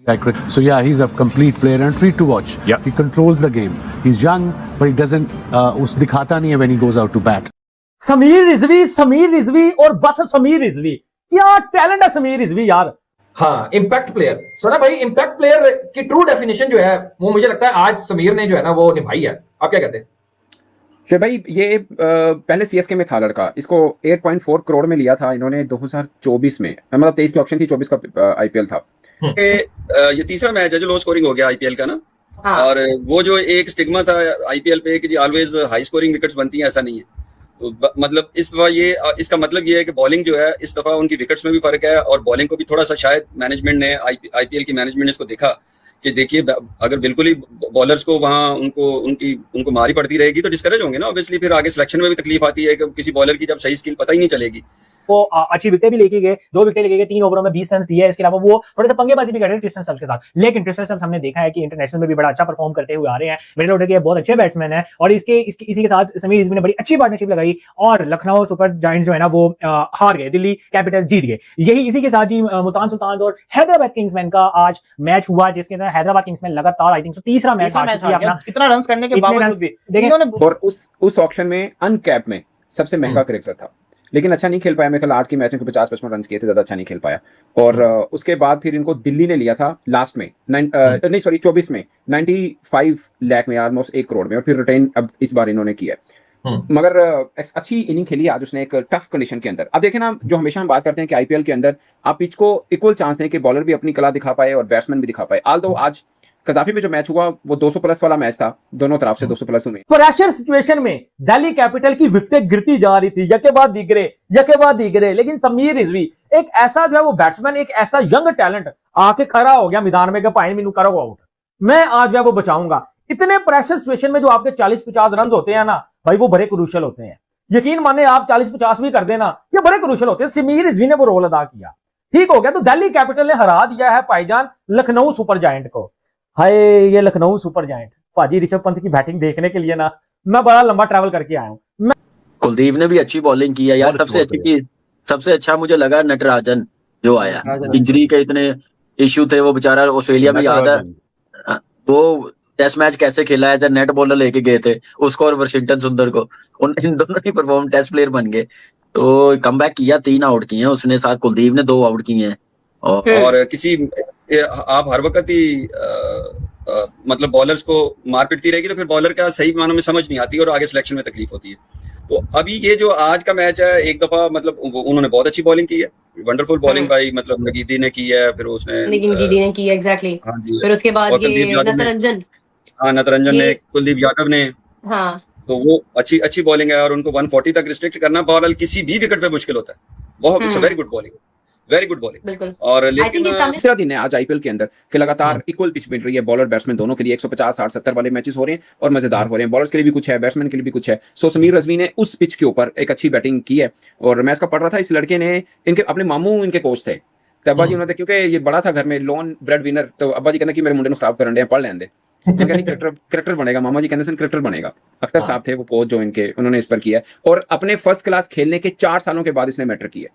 So yeah, he's a complete player and treat to watch. Yeah. He controls the game. He's young, but he doesn't उस दिखाता नहीं है when he goes out to bat. Sameer Rizvi और बस समीर रिजवी, क्या talent है समीर रिजवी यार। हाँ, इम्पैक्ट प्लेयर। सना भाई, इम्पैक्ट प्लेयर की ट्रू डेफिनेशन जो है वो मुझे लगता है आज समीर ने जो है ना वो निभाई है। आप क्या कहते हैं? भाई ये पहले सीएसके में था लड़का, इसको 8.4 करोड़ में लिया था इन्होंने 2024 में, मतलब 23 की ऑप्शन थी, 24 का आईपीएल था। ये तीसरा मैच है जो लो स्कोरिंग हो गया आईपीएल का ना। हाँ। और वो जो एक स्टिग्मा था आईपीएल पे कि जी ऑलवेज हाई स्कोरिंग विकेट्स बनती हैं, ऐसा नहीं है। तो मतलब इस दफा ये इसका मतलब ये है कि बॉलिंग जो है इस दफा उनकी विकेट्स में भी फर्क है, और बॉलिंग को भी थोड़ा सा शायद मैनेजमेंट ने आईपीएल की मैनेजमेंट ने इसको देखा कि देखिए अगर बिल्कुल ही बॉलर्स को वहां उनको मारी पड़ती रहेगी तो डिस्करेज होंगे ना ऑब्वियसली, फिर आगे सिलेक्शन में भी तकलीफ आती है कि किसी बॉलर की जब सही स्किल पता ही नहीं चलेगी। वो अच्छी विकेट भी लेके गए, 2 विकेट लेके गए, 3 ओवरों में 20 रन दिए। इसके अलावा वो थोड़े से पंगेबाजी भी कर रहे हैं ट्रिस्टन स्टब्स के साथ, लेकिन ट्रिस्टन स्टब्स हमने देखा है कि इंटरनेशनल में भी बड़ा अच्छा परफॉर्म करते हुए आ रहे हैं। मिडिल ऑर्डर के बहुत अच्छे बैट्समैन हैं और इसी के साथ समीर रिजवी ने बड़ी अच्छी पार्टनरशिप लगाई और लखनऊ सुपर जायंट्स जो है ना वो हार गए, दिल्ली कैपिटल जीत गए। यही इसी के साथ ही मुल्तान सुल्तान और हैदराबाद किंग्समैन का आज मैच हुआ, जिसके अंदर हैदराबाद किंग्समैन लगातार आई थिंक तीसरा मैच अपना इतना रन करने के बावजूद भी। और उस ऑक्शन में अनकैप में सबसे महंगा क्रिकेटर था, लेकिन अच्छा नहीं खेल पाया। मेरे ख्याल 8 की मैच में 50-55 रन किए थे, ज्यादा अच्छा नहीं खेल पाया। और उसके बाद फिर इनको दिल्ली ने लिया था लास्ट में 24 में 95 लाख में, ऑलमोस्ट 1 करोड़ में, और फिर रिटेन अब इस बार इन्होंने किया है। मगर अच्छी इनिंग खेली आज उसने एक टफ कंडीशन के अंदर। अब देखें ना, जो हमेशा हम बात करते हैं कि आईपीएल के अंदर आप पिच को इक्वल चांस दें कि बॉलर भी अपनी कला दिखा पाए और बैट्समैन भी दिखा पाए। आल्दो आज कजाफी में जो मैच हुआ वो 200 प्लस वाला मैच था, दोनों तरफ से 200 प्लस हुए। प्रेशर सिचुएशन में दिल्ली कैपिटल की विकेटें गिरती जा रही थी, यके बाद दिगरे, लेकिन समीर रिजवी एक ऐसा जो है वो बैट्समैन, एक ऐसा यंग टैलेंट आके खड़ा हो गया मैदान में कि भाई मैनू करो आउट, मैं आज जो है वो बचाऊंगा। इतने प्रेशर सिचुएशन में जो आपके 40-50 रन होते हैं ना भाई, वो बड़े क्रूशियल होते हैं। यकीन माने आप 40-50 भी कर देना, ये बड़े क्रूशियल होते हैं। समीर रिजवी ने वो रोल अदा किया, ठीक हो गया। तो दिल्ली कैपिटल ने हरा दिया है भाईजान लखनऊ सुपर जायंट को। हाय, ये लखनऊ सुपर जायंट पाजी ऋषभ पंत की बैटिंग देखने के लिए ना मैं बड़ा लंबा ट्रैवल करके आया हूं। कुलदीप ने भी अच्छी बॉलिंग की है यार। सबसे अच्छा मुझे लगा नटराजन जो आया, इंजरी के इतने इश्यू थे, वो बेचारा ऑस्ट्रेलिया में याद है वो टेस्ट मैच कैसे खेला, एज ए नेट बॉलर लेके गए थे उसको और वाशिंगटन सुंदर को, इन दोनों ही परफॉर्म टेस्ट प्लेयर बन गए। तो कमबैक किया, 3 आउट किए हैं उसने, साथ कुलदीप ने 2 आउट किए हैं। और किसी आप हर वक्त ही मतलब बॉलर्स को मार पिटती रहेगी तो फिर बॉलर का सही मानों में समझ नहीं आती और आगे सिलेक्शन में तकलीफ होती है। तो अभी ये जो आज का मैच है, एक दफा मतलब उन्होंने बहुत अच्छी बॉलिंग की है, वंडरफुल बॉलिंग भाई, मतलब नगीदी ने की है, फिर उसने एग्जैक्टली, फिर उसके बाद ये नटरंजन ने, कुलदीप यादव ने, हाँ, तो वो अच्छी बॉलिंग है और उनको 140 तक रिस्ट्रिक्ट करना बॉलर किसी भी विकेट पे मुश्किल होता है। बहुत very good bowling, very good bowling. और लेकिन तीसरा दिन है आज आईपीएल के अंदर कि लगातार इक्वल पिच मिल रही है बॉलर बैट्समैन दोनों के लिए। 150, 60, 70 वाले मैचेस हो रहे हैं और मजेदार हो रहे हैं। बॉलर्स के लिए भी कुछ है, बैट्समैन के लिए भी कुछ है। सो समीर रिजवी ने उस पिच के ऊपर एक अच्छी बैटिंग की है। और मैं इसका पढ़ रहा था, इस लड़के ने, इनके अपने मामू इनके कोच थे, तो अब्बा जी उन्होंने, क्योंकि ये बड़ा था घर में, लोन ब्रेड विनर, तो अब्बा जी कहते कि मेरे मुंडे खराब कर रहे हैं, पढ़ लेंदे, क्रिकेटर बनेगा। मामा जी कहते क्रिकेटर बनेगा। अख्तर साहब थे वो कोच जो इनके, उन्होंने इस पर किया और अपने फर्स्ट क्लास खेलने के 4 सालों के बाद इसने मैटर किया।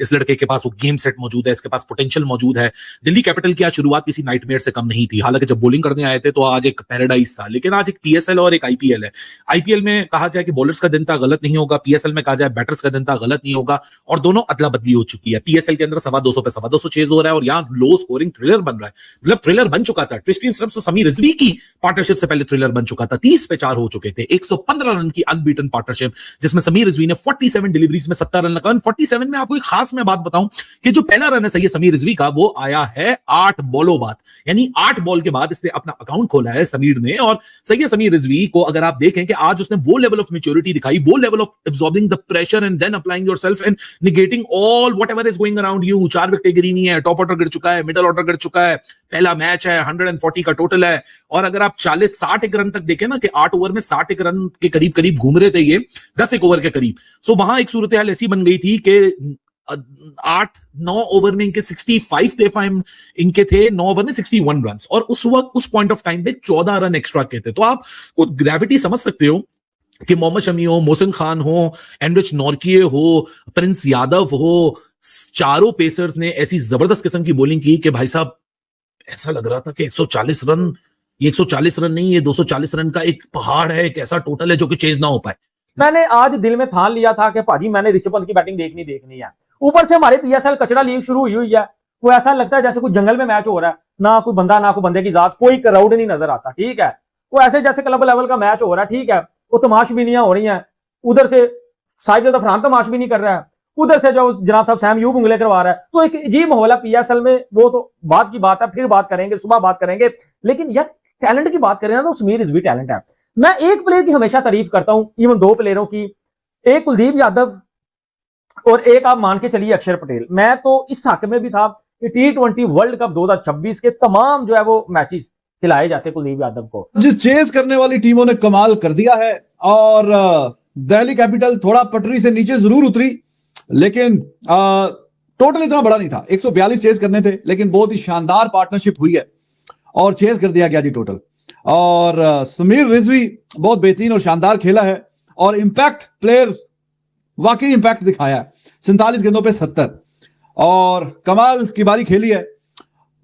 इस लड़के के पास वो गेम सेट मौजूद है, इसके पास पोटेंशियल मौजूद है। दिल्ली कैपिटल की आज शुरुआत किसी नाइटमेयर से कम नहीं थी। हालांकि जब बॉलिंग करने आए थे तो आज एक पैराडाइज था, लेकिन आज एक पीएसएल और एक आईपीएल है। आईपीएल में कहा जाए कि बॉलर्स का दिन था, गलत नहीं होगा। पीएसएल में कहा जाए बैटर्स का दिन था, गलत नहीं होगा। और दोनों अदला बदली हो चुकी है। पीएसएल के अंदर 250 पे 250 चेज हो रहा है और यहाँ लो स्कोरिंग थ्रिलर बन रहा है। मतलब थ्रिलर बन चुका था, ट्रिस्टन स्टब्स और समीर रिजवी की पार्टनरशिप से पहले थ्रिलर बन चुका था। 30 पे 4 हो चुके थे। 115 रन की अनबीटन पार्टनरशिप, जिसमें समीर रिजवी ने 47 डिलीवरीज में 70 रन लगा। 47 में आपको एक खास मैं बात बताऊं कि जो पहला रन है सही है समीर रिजवी का, वो आया है 8 बॉलों बाद, यानी 8 बॉल के बाद इसने अपना अकाउंट खोला है समीर ने। और सही है समीर रिजवी को अगर आप देखें कि आज उसने वो लेवल ऑफ मैच्योरिटी दिखाई, वो level of absorbing the pressure and then applying yourself and negating all whatever is going around you. 4 wicket गिरी नहीं है, टॉप ऑर्डर गिर चुका है, मिडिल ऑर्डर गिर चुका है, पहला मैच है, 140 का टोटल है। और अगर आप 40-60 रन तक देखें ना कि 8 ओवर में 60 रन के करीब करीब घूम रहे थे ये, 10 ओवर के करीब। सो वहां एक सूरत हाल ऐसी बन गई थी कि 8-9 ओवर में इनके 65 थे, इनके थे 9 ओवर में 61 रन, और उस वक्त उस पॉइंट ऑफ टाइम पे 14 रन एक्स्ट्रा के थे। तो आप ग्रेविटी समझ सकते हो कि मोहम्मद शमी हो, मोहसिन खान हो, एनरिच नॉर्किए हो, प्रिंस यादव हो, चारों पेसर्स ने ऐसी जबरदस्त किस्म की बॉलिंग की कि भाई साहब ऐसा लग रहा था कि 140 रन, ये 140 रन नहीं, ये 240 रन का एक पहाड़ है, एक ऐसा टोटल है जो कि चेज ना हो पाए। मैंने आज दिल में ठान लिया था कि भाजी मैंने ऋषभ पंत की बैटिंग देखनी है। ऊपर से हमारे पीएसएल कचरा लीग शुरू हुई है, वो ऐसा लगता है जैसे कोई जंगल में मैच हो रहा है, ना कोई बंदा ना कोई बंदे की जात, कोई क्राउड नहीं नजर आता। ठीक है, वो ऐसे जैसे क्लब लेवल का मैच हो रहा है। ठीक है, वो तमाशबीनियां हो रही हैं, उधर से साहिब अफरान तमाशबीनी नहीं कर रहा है, उधर से जो जनाब साहब सैम यूब उंगले करवा रहा है। तो एक अजीब माहौल है पीएसएल में। वो तो बात की बात है, फिर बात करेंगे, सुबह बात करेंगे। लेकिन यार टैलेंट की बात करें ना तो समीर रिजवी टैलेंट है। मैं एक प्लेयर की हमेशा तारीफ करता हूं, इवन दो प्लेयरों की, एक कुलदीप यादव और एक आप मान के चलिए अक्षर पटेल। मैं तो इस हक में भी था कि T20 वर्ल्ड कप 2026 के तमाम जो है वो मैचेस खिलाए जाते कुलदीप यादव को। जिस चेस करने वाली टीमों ने कमाल कर दिया है, और दिल्ली कैपिटल थोड़ा पटरी से नीचे जरूर उतरी, लेकिन टोटल इतना बड़ा नहीं था। 142 चेस करने थे, लेकिन बहुत ही शानदार पार्टनरशिप हुई है और चेस कर दिया गया जी टोटल। और समीर रिजवी बहुत बेहतरीन और शानदार खेला है, और इंपैक्ट प्लेयर वाकई इंपैक्ट दिखाया है। 47 गेंदों पे 70, और कमाल की बारी खेली है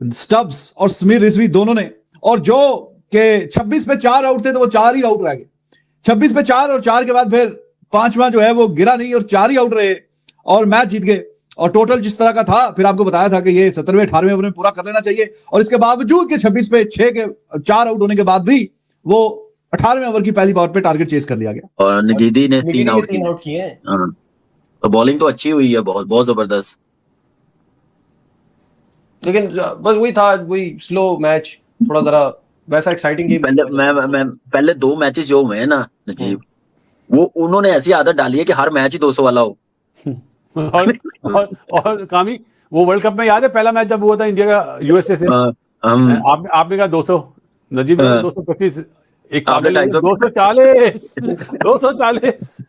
स्टब्स और समीर रिजवी दोनों ने। और जो के 26 पे 4 आउट थे तो वो 4 ही आउट रह गए। 26 पे 4 और 4 के बाद फिर पांचवा जो है वो गिरा नहीं और 4 ही आउट रहे और मैच जीत गए। और टोटल जिस तरह का था, फिर आपको बताया था कि ये 17वें 18वें ओवर में पूरा कर लेना चाहिए, और इसके बावजूद के 26 पे 6 के 4 आउट होने के बाद भी वो 18वें ओवर की पहली बॉल पे टारगेट चेस कर लिया गया। और नगीदी ने 3 आउट किए। हाँ, तो बॉलिंग तो अच्छी हुई है, बहुत बहुत जबरदस्त। लेकिन बस वही था, वही स्लो मैच, थोड़ा जरा वैसा एक्साइटिंग गेम। पहले 2 मैचेस जो हुए हैं ना नजीब, वो उन्होंने ऐसी आदत डाली है कि हर मैच ही 200 वाला हो। और कामी, वो वर्ल्ड कप में याद है पहला मैच जब हुआ था इंडिया का यूएसए से, आपने कहा 200, नजीब ने 225, एक 240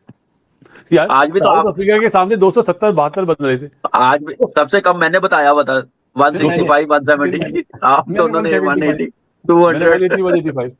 यार, आज भी साउथ अफ्रीका के सामने 270-72 बन रहे थे। आज भी सबसे कम मैंने बताया हुआ था 165 170, आप दोनों ने 180 200 185।